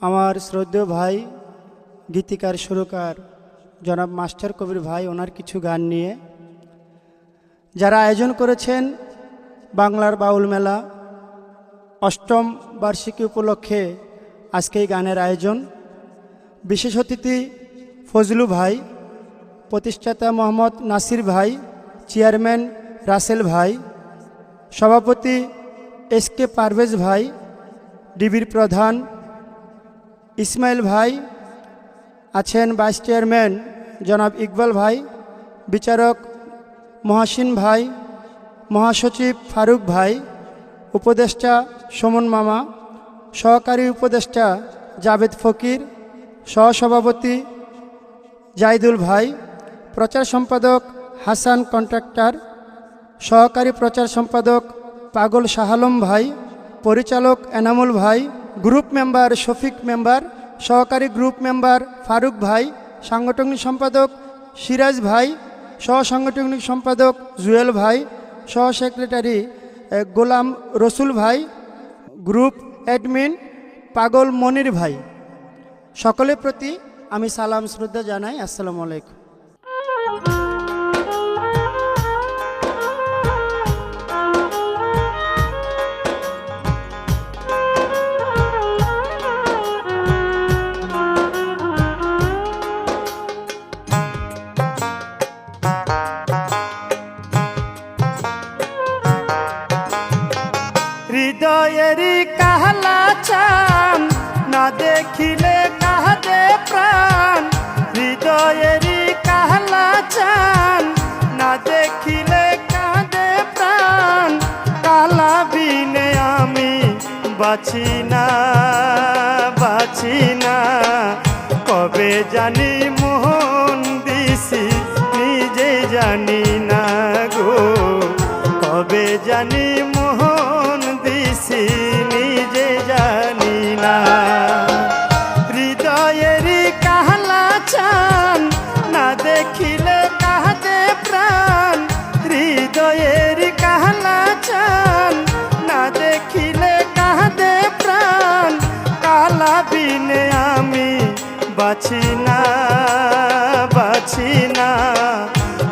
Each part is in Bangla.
আমার শ্রদ্ধেয় ভাই গীতিকার সুরকার জনাব মাস্টার কবির ভাই ওনার কিছু গান নিয়ে যারা আয়োজন করেছেন বাংলার বাউল মেলা অষ্টম বার্ষিকী উপলক্ষে আজকে এই গানের আয়োজন। বিশেষ অতিথি ফজলু ভাই, প্রতিষ্ঠাতা মোহাম্মদ নাসির ভাই, চেয়ারম্যান রাসেল ভাই, সভাপতি এসকে পারভেজ ভাই, ডিবির প্রধান ইসমাইল ভাই আছেন, ভাইস চেয়ারম্যান জনাব ইকবাল ভাই, বিচারক মহাসিন ভাই, মহাসচিব ফারুক ভাই, উপদেষ্টা সুমন মামা, সহকারী উপদেষ্টা জাভেদ ফকির, সহসভাপতি জাইদুল ভাই, প্রচার সম্পাদক হাসান কন্ট্রাক্টর, সহকারী প্রচার সম্পাদক পাগল শাহালম ভাই, পরিচালক এনামুল ভাই, গ্রুপ মেম্বার শফিক মেম্বার, সহকারী গ্রুপ মেম্বার ফারুক ভাই, সাংগঠনিক সম্পাদক সিরাজ ভাই, সহ সাংগঠনিক সম্পাদক জুয়েল ভাই, সহ সেক্রেটারি গোলাম রসুল ভাই, গ্রুপ অ্যাডমিন পাগল মনির ভাই, সকলের প্রতি আমি সালাম শ্রদ্ধা জানাই। আসসালামু আলাইকুম। হৃদয়েরই কাহলা চান না দেখিলে কাহাদে প্রাণ, হৃদয়েরই কাহলা চান না দেখিলে কাঁদে প্রাণ, কালা বিনে আমি বাঁচি না কবে জানি মোহন দিছি নিজে জানি না গো, কবে জানি মোহন দিছি নিজে জানি না। হৃদয়েরই কাহলা চান না দেখিলে কাহাদে প্রাণ, হৃদয়েরই কাহলা চান না দেখিলে কাহাদে প্রাণ, কালা বিনে আমি বাঁচি না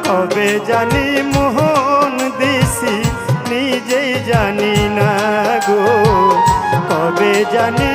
কবে জানি মোহন দিছি নিজেই জানি না গো, কবে জানি